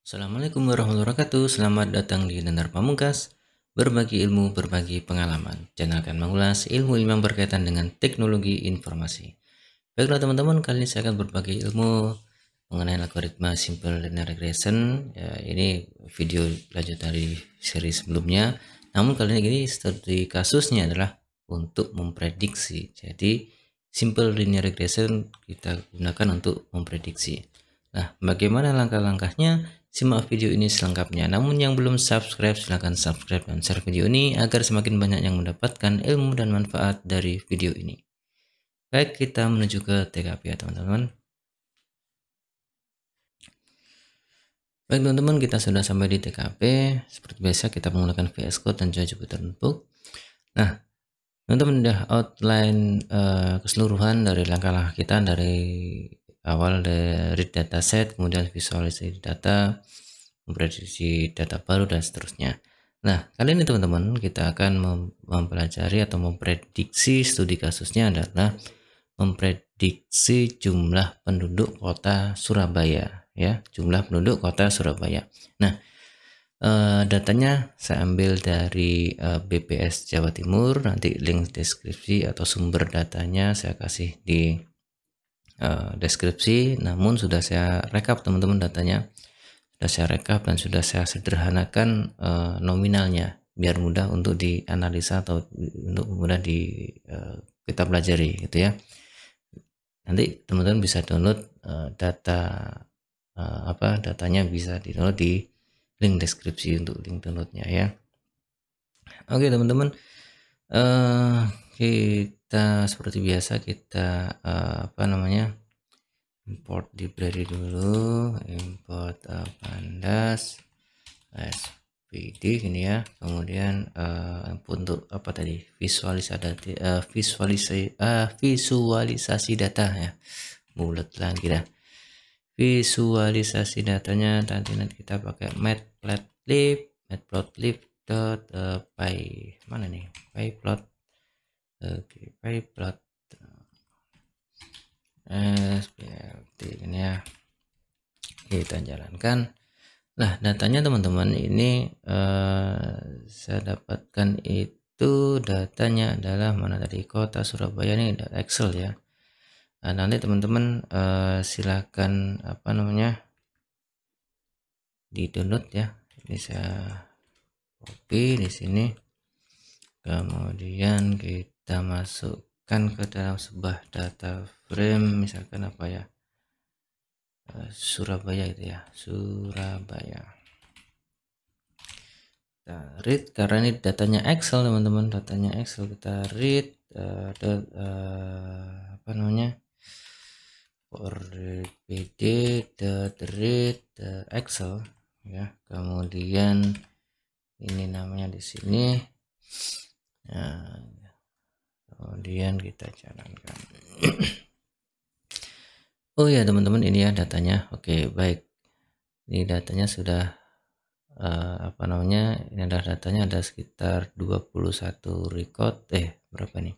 Assalamualaikum warahmatullahi wabarakatuh. Selamat datang di Nanar Pamungkas. Berbagi ilmu, berbagi pengalaman. Channel akan mengulas ilmu yang berkaitan dengan teknologi informasi. Baiklah teman-teman, kali ini saya akan berbagi ilmu mengenai algoritma simple linear regression. Ya, ini video lanjut dari seri sebelumnya. Namun kali ini studi kasusnya adalah untuk memprediksi. Jadi simple linear regression kita gunakan untuk memprediksi. Nah, bagaimana langkah-langkahnya? Simak video ini selengkapnya. Namun yang belum subscribe, silahkan subscribe dan share video ini agar semakin banyak yang mendapatkan ilmu dan manfaat dari video ini. Baik, kita menuju ke TKP ya teman-teman. Baik teman-teman, kita sudah sampai di TKP. Seperti biasa kita menggunakan VS Code dan juga Jupyter Notebook. Nah, teman-teman sudah outline keseluruhan dari langkah-langkah kita dari awal dari read dataset, kemudian visualisasi data, memprediksi data baru dan seterusnya. Nah, kali ini teman-teman kita akan mempelajari atau memprediksi studi kasusnya adalah memprediksi jumlah penduduk kota Surabaya ya, jumlah penduduk kota Surabaya. Nah, datanya saya ambil dari BPS Jawa Timur, nanti link deskripsi atau sumber datanya saya kasih di deskripsi, namun sudah saya rekap teman-teman datanya, sudah saya rekap dan sudah saya sederhanakan nominalnya biar mudah untuk dianalisa atau untuk mudah kita pelajari gitu ya. Nanti teman-teman bisa download datanya bisa di download di link deskripsi untuk link downloadnya ya. Oke teman-teman, kita seperti biasa kita import library dulu, import pandas SPD gini ya, kemudian untuk apa tadi visualisasi data ya, bulat lagi dah. Visualisasi datanya nanti kita pakai matplotlib py mana nih, pyplot. Oke, pyplot seperti ini ya, kita jalankan. Nah, datanya teman-teman ini saya dapatkan itu datanya adalah mana tadi, kota Surabaya, ini Excel ya. Nah, nanti teman-teman silakan di download ya. Ini saya copy di sini, kemudian kita masukkan ke dalam sebuah data frame, misalkan apa ya, Surabaya itu ya, Surabaya. Kita read karena ini datanya Excel teman-teman, datanya Excel, kita read for pd read Excel ya, kemudian ini namanya di sini. Nah, kemudian kita jalankan. Oh ya teman-teman, ini ya datanya. Oke, baik, ini datanya sudah ini adalah datanya, ada sekitar 21 record berapa nih,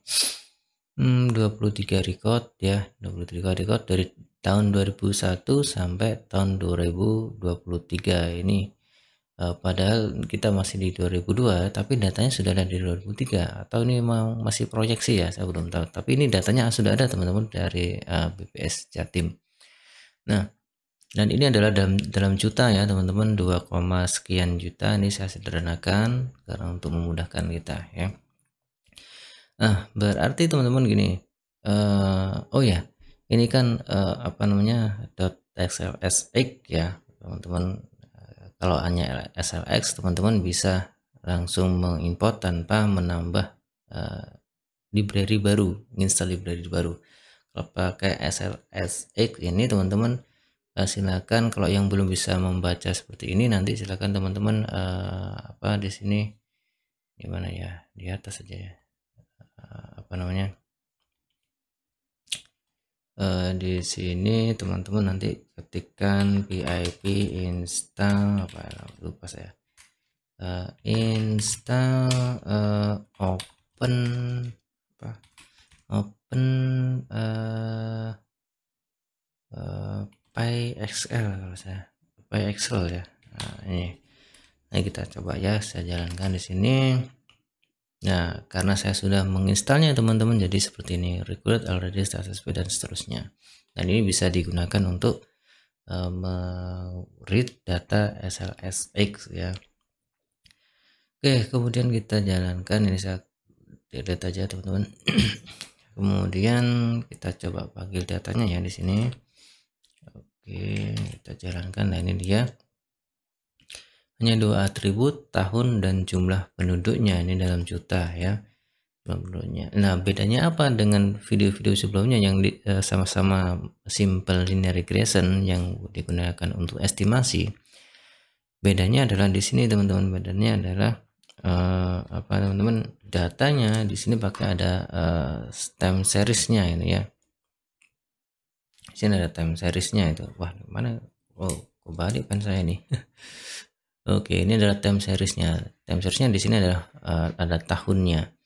23 record ya, 23 record dari tahun 2001 sampai tahun 2023 ini. Padahal kita masih di 2002 tapi datanya sudah ada di 2003, atau ini masih proyeksi ya, saya belum tahu, tapi ini datanya sudah ada teman-teman dari BPS Jatim. Nah, dan ini adalah dalam juta ya teman-teman, 2, sekian juta. Ini saya sederhanakan karena untuk memudahkan kita ya. Nah, berarti teman-teman gini, oh ya, ini kan .xlsx ya teman-teman. Kalau hanya SLX, teman-teman bisa langsung mengimport tanpa menambah library baru, install library baru. Kalau pakai SLSX ini teman-teman silakan, kalau yang belum bisa membaca seperti ini nanti silakan teman-teman di sini, di mana ya, di atas saja ya, di sini teman-teman nanti ketikkan pip install lupa saya, install open PyXL, kalau saya PyXL ya. Nah, kita coba ya, saya jalankan di sini. Nah, karena saya sudah menginstalnya teman-teman, jadi seperti ini, required already successful dan seterusnya. Dan ini bisa digunakan untuk read data SLSX ya. Oke, kemudian kita jalankan, ini saya delete aja teman-teman. Kemudian kita coba panggil datanya ya di sini. Oke, kita jalankan. Nah, ini dia. Hanya dua atribut, tahun dan jumlah penduduknya, ini dalam juta ya. Penduduknya. Nah, bedanya apa dengan video-video sebelumnya yang sama-sama simple linear regression yang digunakan untuk estimasi? Bedanya adalah di sini teman-teman, bedanya adalah apa teman-teman, datanya di sini pakai ada time seriesnya ini ya. Di sini ada time seriesnya itu. Wah, mana? Oh, kebalik kan saya nih. Oke, ini adalah time seriesnya. Time seriesnya di sini adalah ada tahunnya.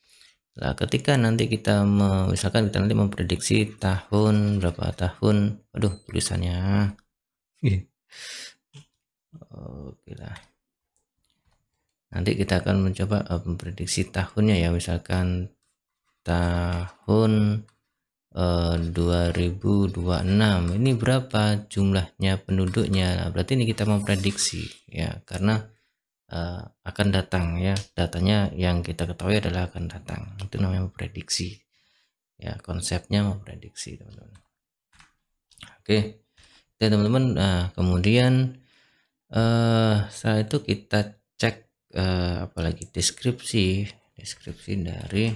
Nah, ketika nanti kita misalkan kita nanti memprediksi tahun berapa tahun, aduh tulisannya. Oke lah. Nanti kita akan mencoba memprediksi tahunnya ya, misalkan tahun 2026 ini berapa jumlahnya penduduknya. Nah, berarti ini kita memprediksi ya, karena akan datang ya, datanya yang kita ketahui adalah akan datang, itu namanya memprediksi ya, konsepnya memprediksi teman-teman. Oke teman-teman. Nah, kemudian setelah itu kita cek apalagi deskripsi dari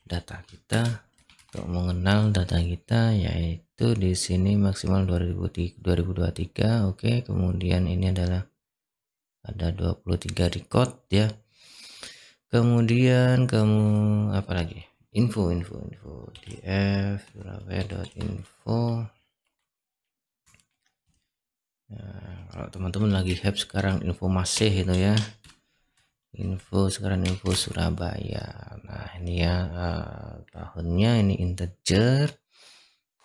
data kita. Untuk mengenal data kita, yaitu di sini maksimal 2023. Oke, kemudian ini adalah ada 23 record ya. Kemudian apa lagi, info df surabaya.info. Nah, kalau teman-teman lagi have sekarang info masih itu ya, info sekarang info Surabaya. Nah, ini ya tahunnya ini integer,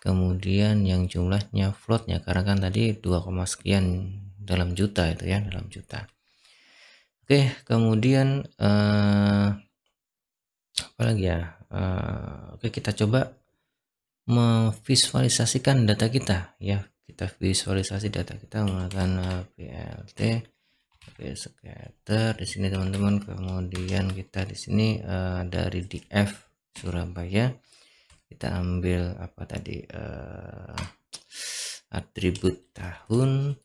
kemudian yang jumlahnya floatnya, karena kan tadi 2, sekian dalam juta itu ya, dalam juta. Oke, kemudian apa lagi ya, oke, kita coba memvisualisasikan data kita ya. Kita visualisasi data kita menggunakan PLT scatter di sini teman-teman. Kemudian kita di sini dari df Surabaya kita ambil apa tadi, atribut tahun.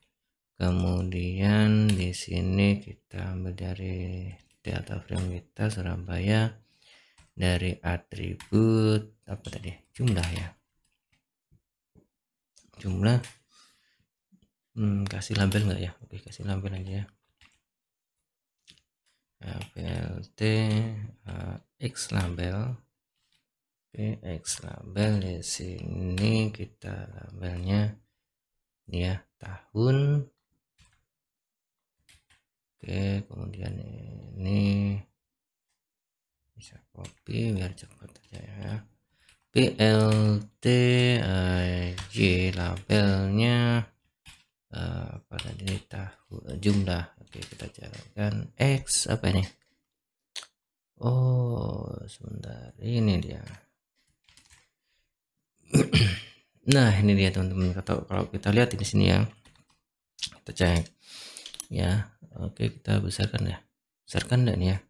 Kemudian di sini kita ambil dari data frame kita Surabaya, dari atribut apa tadi, jumlah ya, jumlah. Kasih label enggak ya? Oke, kasih label aja ya. PLT X label. Oke, X label di sini kita labelnya ya tahun. Oke, kemudian ini bisa copy biar cepat aja ya. PLT Y labelnya apa tadi, tahun jumlah. Oke, kita jalankan X apa ini, oh sebentar, ini dia. Nah, ini dia teman-teman. Kalau kita lihat di sini ya, kita cek ya. Oke, kita besarkan ya, besarkan dan ya.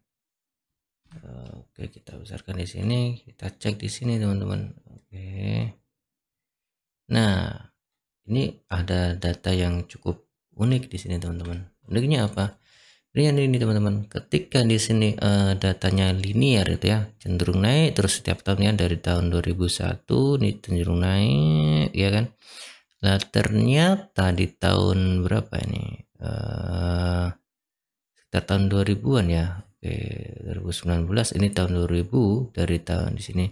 Oke, kita besarkan di sini, kita cek di sini teman-teman. Oke, nah ini ada data yang cukup unik di sini teman-teman. Uniknya apa? Ini teman-teman, ketika di sini datanya linear itu ya, cenderung naik terus setiap tahunnya dari tahun 2001 ini cenderung naik ya kan. Nah, ternyata di tahun berapa ini, sekitar tahun 2000-an ya. Oke, 2019 ini tahun 2000, dari tahun di sini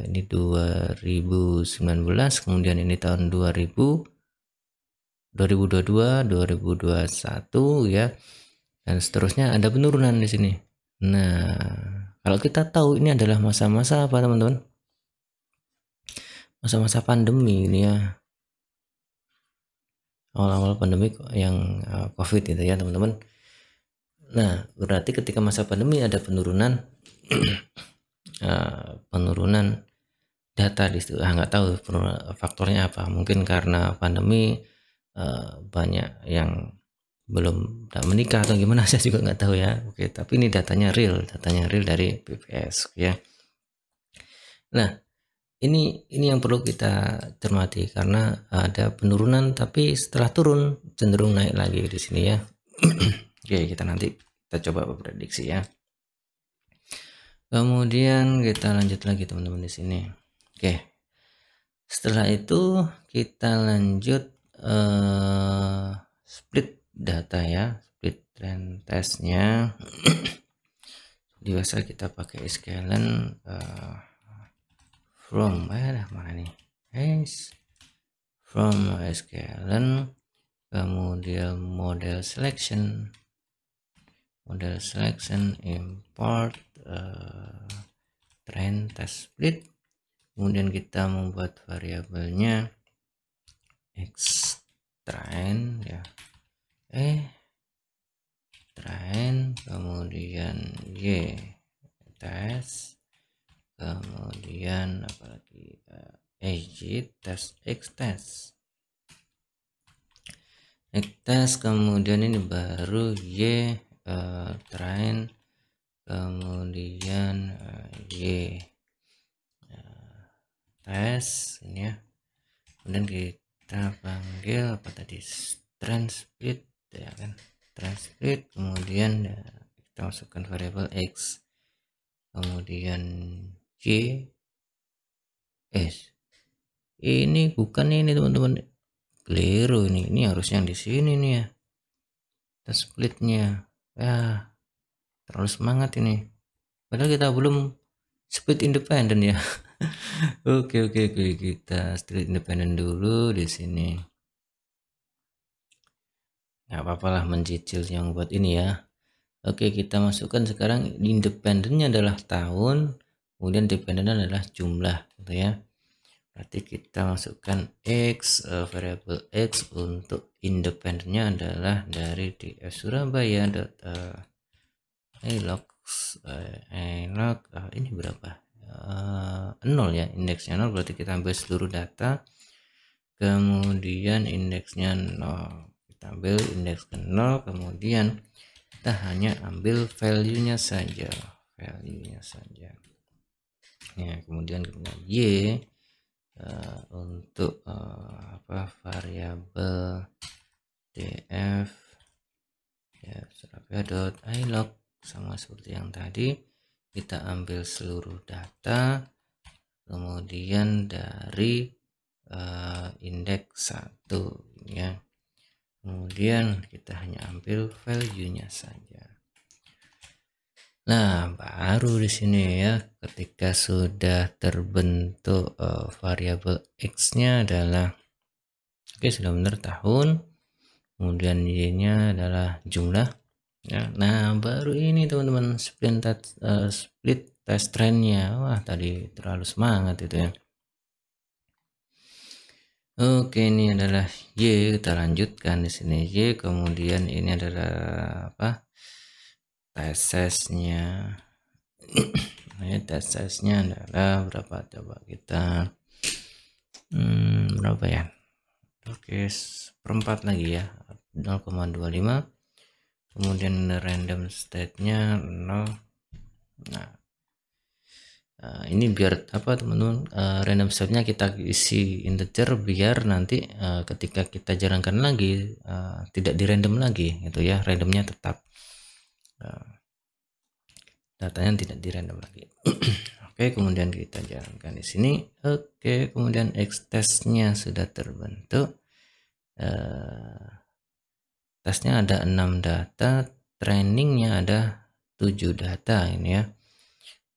ini 2019, kemudian ini tahun 2022, 2021 ya, dan seterusnya ada penurunan di sini. Nah, kalau kita tahu ini adalah masa-masa apa teman-teman, masa-masa pandemi ini ya. awal-awal pandemi yang COVID itu ya teman-teman. Nah, berarti ketika masa pandemi ada penurunan penurunan data di situ. Nggak tahu faktornya apa. Mungkin karena pandemi banyak yang belum menikah atau gimana, saya juga nggak tahu ya. Oke, tapi ini datanya real dari BPS ya. Nah, ini yang perlu kita cermati karena ada penurunan tapi setelah turun cenderung naik lagi di sini ya. Oke, kita coba prediksi ya. Kemudian kita lanjut lagi teman-teman di sini. Oke. Setelah itu kita lanjut split data ya, split trend testnya. Biasa kita pakai scalan from mana nih from scalan, kemudian model selection import trend test split, kemudian kita membuat variabelnya x trend ya, trend, kemudian y test, kemudian apalagi test x test, kemudian ini baru y trend, kemudian y tes ini ya, kemudian kita panggil apa tadi, trend split ya kan, trend split, kemudian kita masukkan variabel x, kemudian y ini bukan ini teman-teman, keliru ini harusnya yang di sini nih ya, test splitnya ya, terlalu semangat ini padahal kita belum split independen ya. Oke, kita split independen dulu di sini. Nggak apa-apa lah mencicil yang buat ini ya. Oke, kita masukkan sekarang independennya adalah tahun, kemudian dependennya adalah jumlah gitu ya. Berarti kita masukkan x, variabel x untuk independennya adalah dari df Surabaya ini berapa? 0 ya, indeksnya 0, berarti kita ambil seluruh data, kemudian indeksnya 0, kita ambil indeks ke 0, kemudian kita hanya ambil value-nya saja ya, kemudian y untuk variabel df ya Surabaya.ilog sama seperti yang tadi, kita ambil seluruh data, kemudian dari indeks 1 ya, kemudian kita hanya ambil value-nya saja. Nah, baru di sini ya, ketika sudah terbentuk variabel x-nya adalah sudah benar tahun, kemudian y-nya adalah jumlah ya. Nah, baru ini teman-teman split test trendnya. Wah, tadi terlalu semangat itu ya. Oke, ini adalah y, kita lanjutkan di sini y, kemudian ini adalah apa, test size-nya. Test size-nya adalah berapa, coba kita berapa ya, oke, seperempat lagi ya, 0,25, kemudian random state-nya 0. Nah, ini biar apa teman-teman, random state-nya kita isi integer biar nanti ketika kita jalankan lagi tidak di random lagi gitu ya, randomnya tetap, datanya tidak di random lagi. Oke, kemudian kita jalankan di sini. Oke, kemudian x testnya sudah terbentuk. Tesnya ada 6 data, trainingnya ada 7 data ini ya.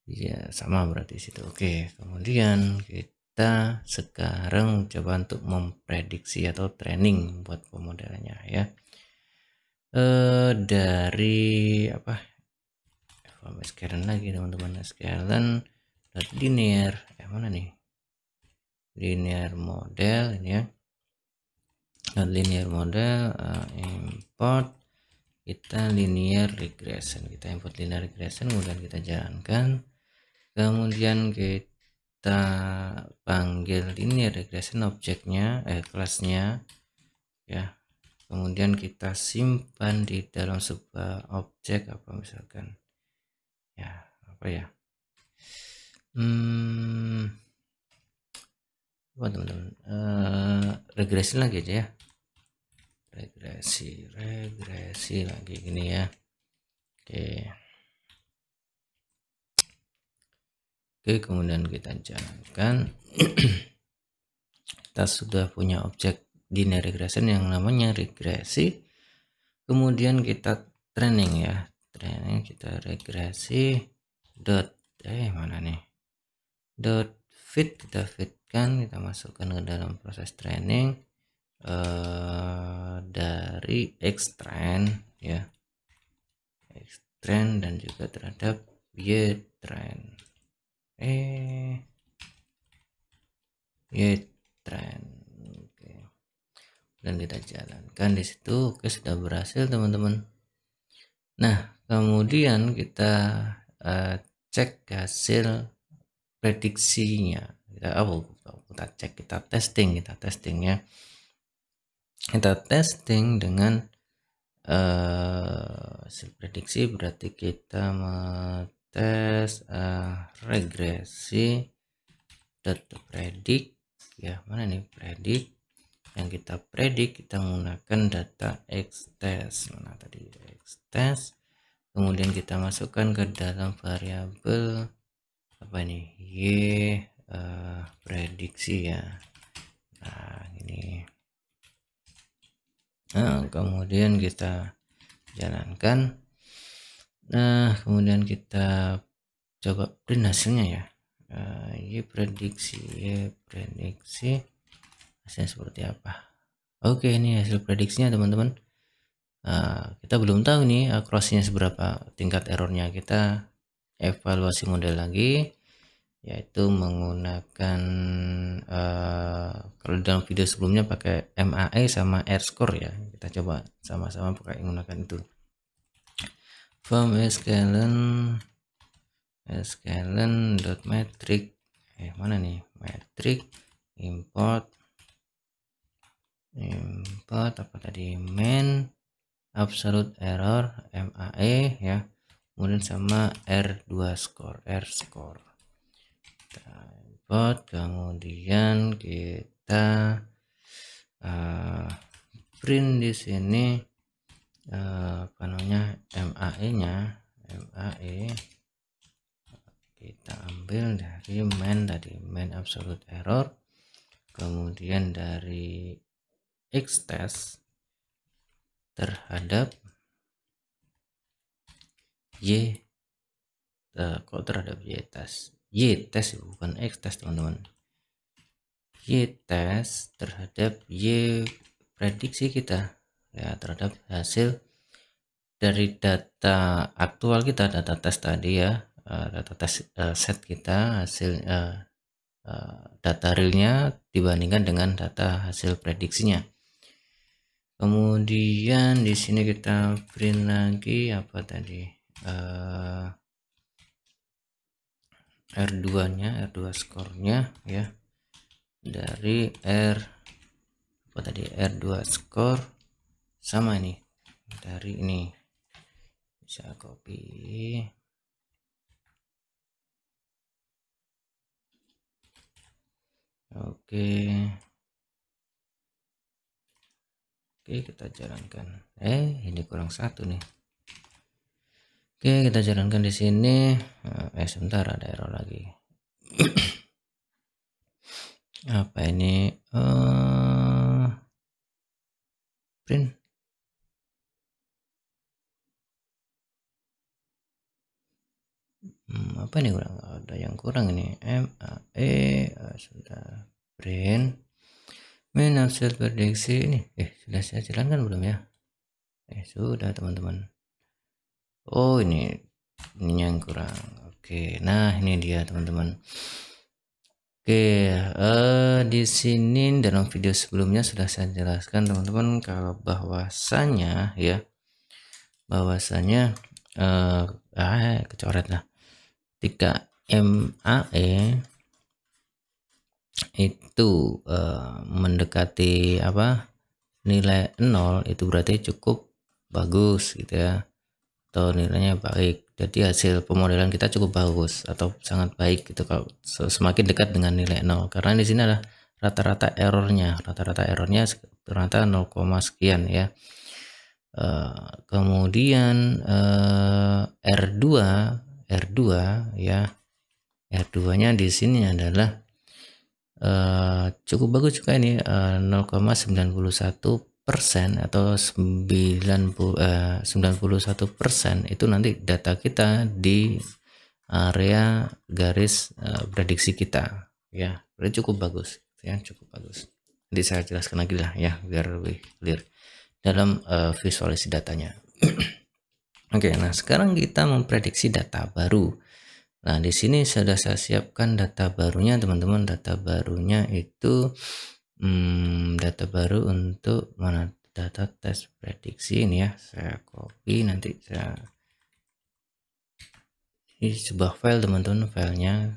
Ya, sama berarti situ. Oke, kemudian kita sekarang coba untuk memprediksi atau training buat pemodelannya ya. Dari apa? Scalan lagi teman-teman, scalan linear yang mana nih, linear model ini ya. linear model, import kita linear regression, kita import linear regression, kemudian kita jalankan, kemudian kita panggil linear regression objeknya, kelasnya ya, kemudian kita simpan di dalam sebuah objek apa misalkan ya, apa ya, teman-teman, regresi lagi aja ya, regresi lagi gini ya. Oke, kemudian kita jalankan. Kita sudah punya objek linear regression yang namanya regresi, kemudian kita training ya, training, kita regresi dot mana nih, dot fit, kita fitkan, kita masukkan ke dalam proses training dari xtrain ya, xtrain dan juga terhadap ytrain, ytrain. Oke, dan kita jalankan di situ. Oke, sudah berhasil teman-teman. Nah, kemudian kita cek hasil prediksinya. Kita cek, kita testing ya. Kita testing dengan hasil prediksi, berarti kita tes regresi data predict ya, mana nih predict, yang kita predik kita menggunakan data xtest, mana tadi xtest, kemudian kita masukkan ke dalam variabel apa nih, prediksi ya. Nah ini, nah kemudian kita jalankan. Nah kemudian kita coba print hasilnya ya. prediksi hasilnya seperti apa. Oke, ini hasil prediksinya teman-teman. Kita belum tahu nih crossnya seberapa, tingkat errornya. Kita evaluasi model lagi, yaitu menggunakan kalau dalam video sebelumnya pakai MAE sama R-score ya, kita coba sama-sama pakai menggunakan itu. From sklearn.metric, mana nih metric, import apa tadi, main absolute error MAE ya, kemudian sama R2 score, kita import, kemudian kita print di sini apa namanya, MAE kita ambil dari main absolute error, kemudian dari xtest terhadap y-test bukan xtest teman-teman, y-test terhadap y prediksi kita ya, terhadap hasil dari data aktual kita, data tes tadi ya, data tes set kita, hasil data realnya dibandingkan dengan data hasil prediksinya. Kemudian di sini kita print lagi apa tadi, R2 skornya ya, dari R2 skor sama ini, dari ini bisa copy, oke, kita jalankan. Ini kurang satu nih. Oke, kita jalankan di sini. Sebentar, ada error lagi. Apa ini? Print. Apa ini kurang? Ada yang kurang ini. MAE sudah print. Main hasil prediksi ini. Sudah saya jalankan belum ya? Sudah teman-teman. Oh ini yang kurang. Oke, nah ini dia teman-teman. Oke, Oke, di sini dalam video sebelumnya sudah saya jelaskan teman-teman kalau bahwasanya kecoret lah, ketika MAE itu mendekati nilai 0, itu berarti cukup bagus gitu ya, atau nilainya baik. Jadi hasil pemodelan kita cukup bagus atau sangat baik gitu kalau semakin dekat dengan nilai 0, karena di sini adalah rata-rata errornya ternyata 0, sekian ya. Kemudian R2 ya, R2 nya di sini adalah cukup bagus juga ini, 0,91% atau 91% itu nanti data kita di area garis prediksi kita ya, berarti cukup bagus ya, cukup bagus. Nanti saya jelaskan lagi lah ya biar lebih clear dalam visualisasi datanya. Oke, nah sekarang kita memprediksi data baru. Nah, di sini sudah saya siapkan data barunya, teman-teman. Data barunya itu data baru untuk mana? Data tes prediksi ini ya. Saya copy, nanti saya ini sebuah file, teman-teman, filenya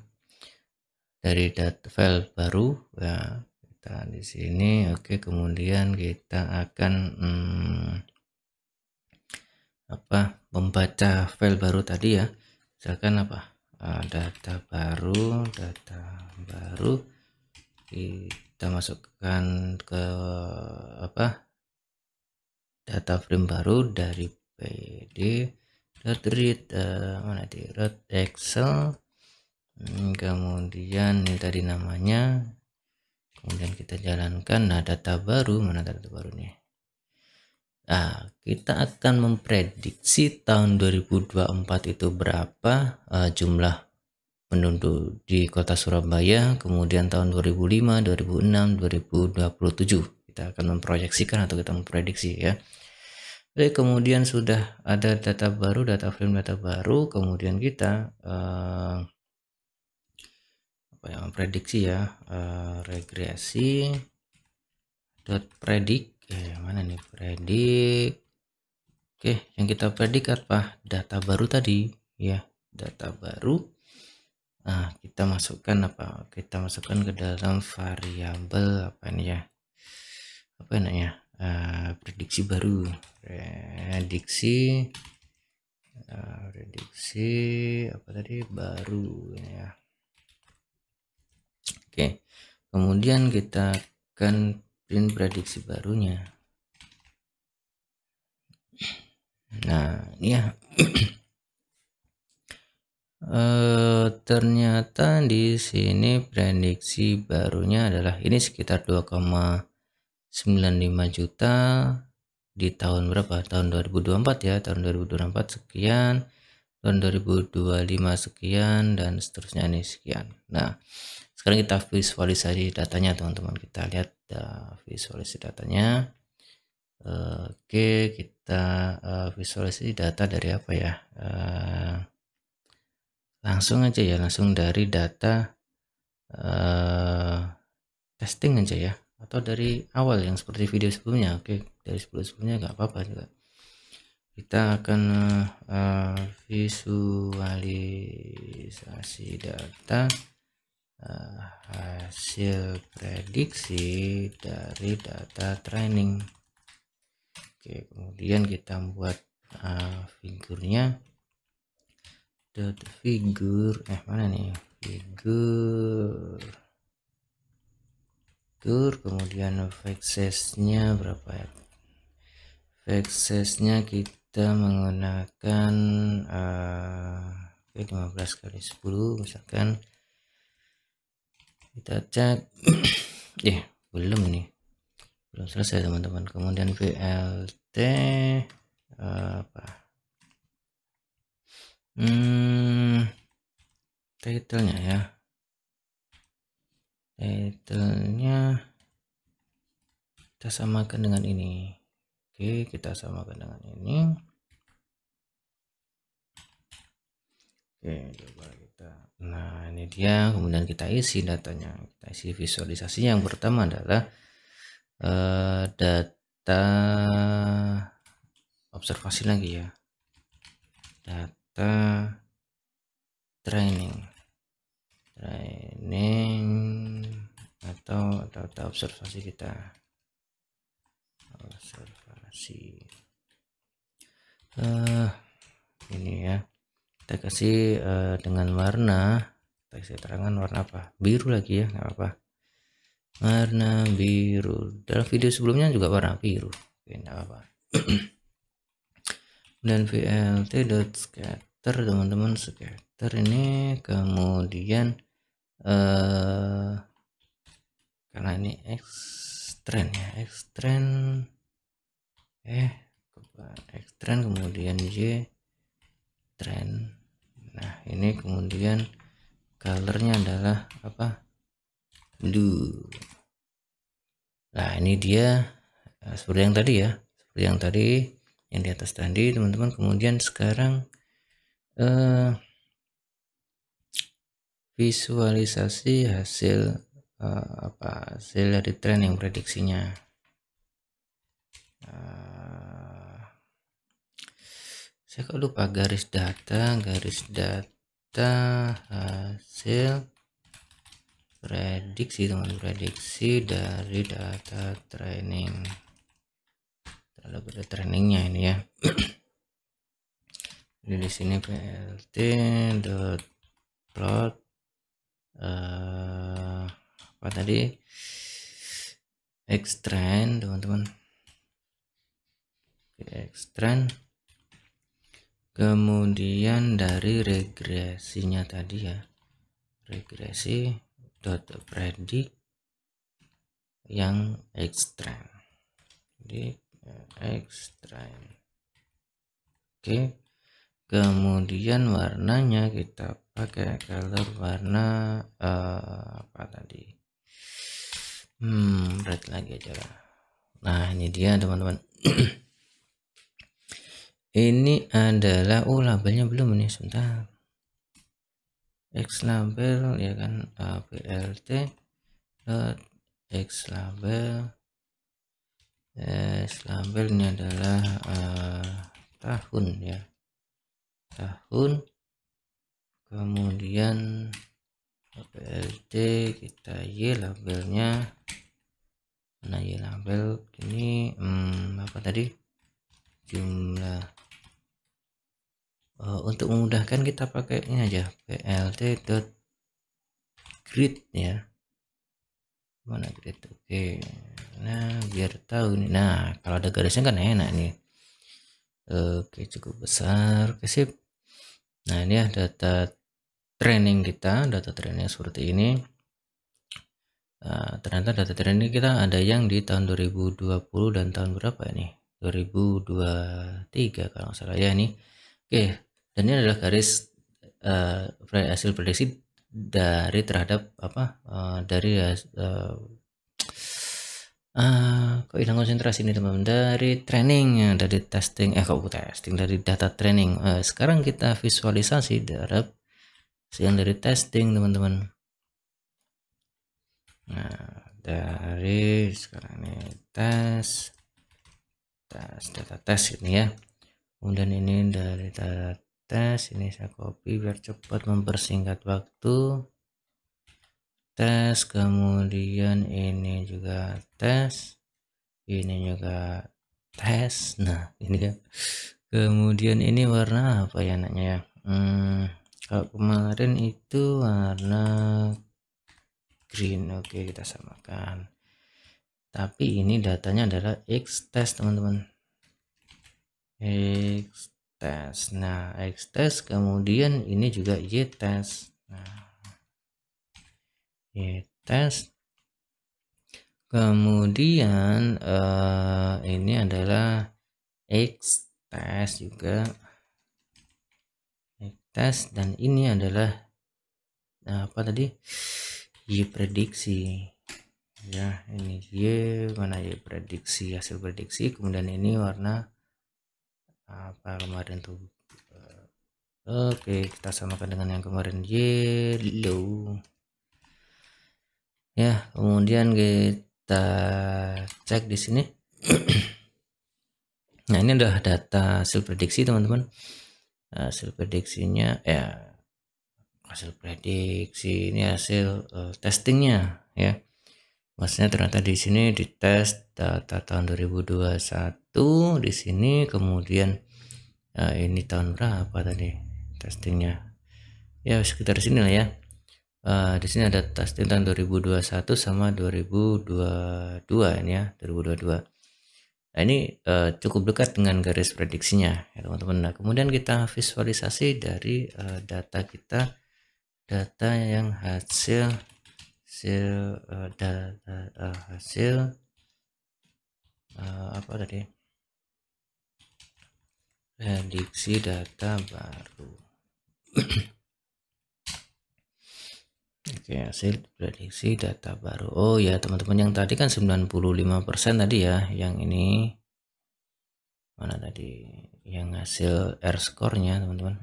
dari data file baru ya. Kita di sini, oke. Kemudian kita akan membaca file baru tadi ya. Misalkan data baru kita masukkan ke data frame baru dari pd.read read Excel, kemudian ini tadi namanya, kemudian kita jalankan. Nah, data baru mana, data baru nih. Nah, kita akan memprediksi tahun 2024 itu berapa jumlah penduduk di kota Surabaya, kemudian tahun 2005, 2006, 2027 kita akan memproyeksikan atau kita memprediksi ya. Oke, kemudian sudah ada data baru, data frame data baru, kemudian kita memprediksi ya, regresi .predict mana nih, predik. Oke, yang kita predik apa? Data baru tadi ya, data baru. Nah, kita masukkan kita masukkan ke dalam variabel apa namanya, prediksi baru, prediksi apa tadi, baru ya. Oke, kemudian kita akan print prediksi barunya. Nah, ini ya. Ternyata di sini prediksi barunya adalah ini sekitar 2,95 juta di tahun berapa? Tahun 2024 ya, tahun 2024 sekian, tahun 2025 sekian, dan seterusnya ini sekian. Nah, sekarang kita visualisasi datanya, teman-teman. Kita lihat visualisasi datanya. Oke, kita visualisasi data dari apa ya? Langsung aja ya, langsung dari data testing aja ya, atau dari awal yang seperti video sebelumnya. Oke, dari sebelumnya nggak apa-apa juga. Kita akan visualisasi data hasil prediksi dari data training. Oke, kemudian kita buat figurnya. Figur mana nih, figur, kemudian fact-size-nya berapa ya? Fact-size-nya kita menggunakan 15x10 misalkan. Kita cek belum selesai, teman-teman. Kemudian VLT title-nya ya, title-nya kita samakan dengan ini. Oke, kita samakan dengan ini. Oke, coba kita Nah, ini dia, kemudian kita isi datanya, kita isi visualisasinya. Yang pertama adalah data observasi lagi ya, data training atau data observasi kita, ini ya, kita kasih dengan warna, kita kasih terangan warna apa, biru lagi ya, nggak apa, warna biru. Dalam video sebelumnya juga warna biru, oke, nggak apa. Dan vlt.scatter teman-teman, scatter ini kemudian karena ini extend ya, extend kemudian y trend. Nah, ini kemudian colornya adalah apa, blue. Nah, ini dia seperti yang tadi ya, seperti yang tadi yang di atas tadi teman-teman. Kemudian sekarang visualisasi hasil hasil dari training prediksinya. Saya kok lupa, garis data hasil prediksi teman, prediksi dari data training, terlalu ada trainingnya ini ya. Jadi di sini plt.plot apa tadi, extend teman-teman, extend, kemudian dari regresinya tadi ya, regresi dot predict yang extend, jadi extend. Oke, kemudian warnanya kita pakai color warna apa tadi, red lagi aja lah. Nah, ini dia teman-teman. Ini adalah labelnya belum ini, sebentar, x label ya kan, plt x label, ini adalah tahun ya, tahun, kemudian plt kita y labelnya, nah y label ini apa tadi, jumlah. Untuk memudahkan kita pakai ini aja, plt.grid ya, mana grid. Oke, nah biar tahu nih, nah kalau ada garisnya kan enak nih. Oke, cukup besar, oke sip. Nah, ini ya data training kita, data training seperti ini. Ternyata data training kita ada yang di tahun 2020 dan tahun berapa ini, 2023 kalau nggak salah ya ini. Oke, dan ini adalah garis hasil prediksi dari terhadap apa, dari kok hilang konsentrasi nih teman-teman, dari training, dari testing, dari data training. Sekarang kita visualisasi terhadap yang dari testing teman-teman. Nah, dari sekarang ini tes data tes ini ya, kemudian ini dari data tes ini saya copy biar cepat mempersingkat waktu, tes, kemudian ini juga tes, ini juga tes. Nah, ini ya, kemudian ini warna apa ya anaknya ya, kalau kemarin itu warna green. Oke, kita samakan, tapi ini datanya adalah x test teman-teman, x test. Nah, x test, kemudian ini juga y test. Nah, y test, kemudian ini adalah x test juga, x test, dan ini adalah apa tadi, y prediksi ya, ini y mana, y prediksi, hasil prediksi. Kemudian ini warna apa kemarin tuh, Oke, kita samakan dengan yang kemarin yellow. Ya, kemudian kita cek di sini. Nah, ini adalah data hasil prediksi teman-teman. Hasil prediksinya ya, hasil prediksi ini hasil testingnya ya. Maksudnya ternyata di sini dites data tahun 2021 di sini, kemudian ini tahun berapa tadi testingnya? Ya sekitar sini lah ya. Di sini ada testing tahun 2021 sama 2022 ini ya, 2022. Nah ini cukup dekat dengan garis prediksinya ya teman-teman. Nah kemudian kita visualisasi dari data kita, data yang hasil apa tadi, prediksi data baru. Oke, hasil prediksi data baru. Oh ya teman-teman, yang tadi kan 95% tadi ya, yang ini mana tadi yang hasil R score-nya teman-teman.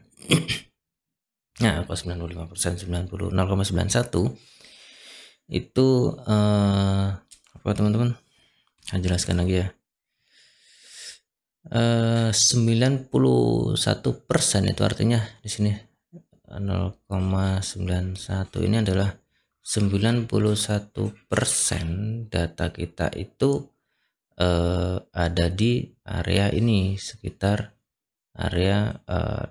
Nah, apa 95%, 0,91 itu apa teman-teman? Saya jelaskan lagi ya. 91% itu artinya di sini 0,91 ini adalah 91% data kita itu ada di area ini, sekitar area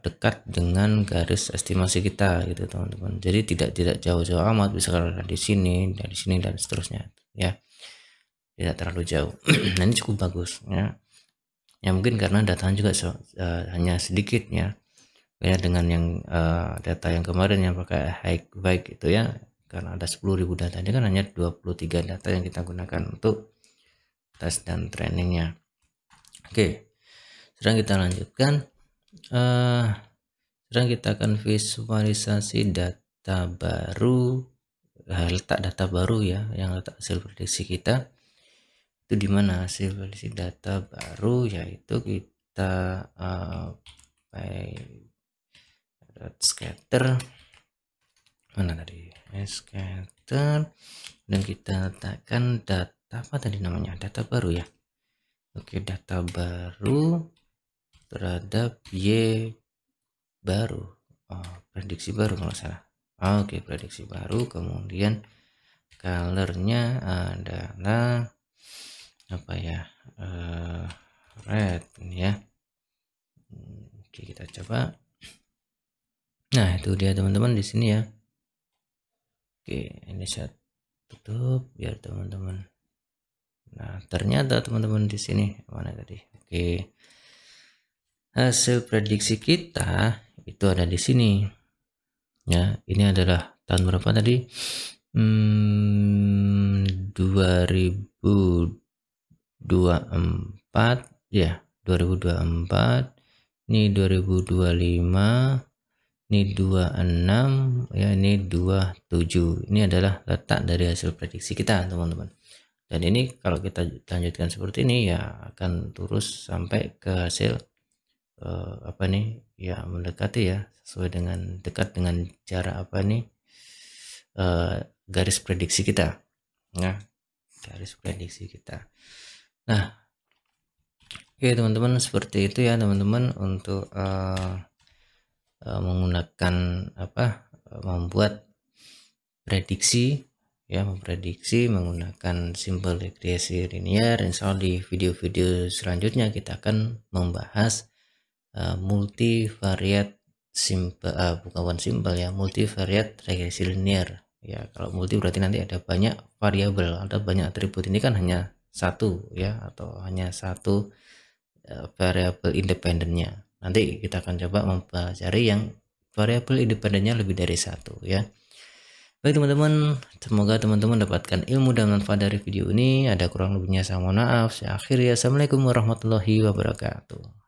dekat dengan garis estimasi kita gitu teman-teman. Jadi tidak jauh-jauh amat, bisa di sini, dari sini dan seterusnya ya. Tidak terlalu jauh. Nah, ini cukup bagus ya. Ya mungkin karena datanya juga hanya sedikit ya. Beda dengan yang data yang kemarin yang pakai Hikvibe itu ya, karena ada 10.000 data, ini kan hanya 23 data yang kita gunakan untuk tes dan trainingnya. Oke, sekarang kita lanjutkan. Sekarang kita akan visualisasi data baru, letak data baru ya, yang letak hasil prediksi kita itu di mana. Hasil prediksi data baru yaitu kita scatter, mana tadi scatter, dan kita letakkan data apa tadi namanya, data baru ya. Oke, data baru terhadap Y baru, prediksi baru kalau salah. Oke, prediksi baru, kemudian colornya adalah apa ya, red ya. Oke, kita coba. Nah itu dia teman-teman di sini ya. Oke, ini saya tutup biar teman-teman. Nah ternyata teman-teman di sini mana tadi? Oke, hasil prediksi kita itu ada di sini ya. Ini adalah tahun berapa tadi? 2024 ya, 2024. Ini 2025, ini 26 ya, ini 27. Ini adalah letak dari hasil prediksi kita teman-teman. Dan ini kalau kita lanjutkan seperti ini ya akan terus sampai ke hasil apa nih ya, mendekati ya, sesuai dengan dekat dengan cara apa nih garis prediksi kita ya, garis prediksi kita. Nah oke teman-teman, seperti itu ya teman-teman untuk menggunakan apa, membuat prediksi ya, memprediksi menggunakan simple regresi linear. Insya Allah di video-video selanjutnya kita akan membahas multivariate simple, bukan simple ya, multivariate regresi linear ya. Kalau multi berarti nanti ada banyak variabel, ada banyak atribut. Ini kan hanya satu ya, atau hanya satu variabel independennya. Nanti kita akan coba mempelajari yang variabel independennya lebih dari satu ya. Baik teman-teman, semoga teman-teman dapatkan ilmu dan manfaat dari video ini. Ada kurang lebihnya saya mohon maaf. Saya akhiri. Assalamualaikum warahmatullahi wabarakatuh.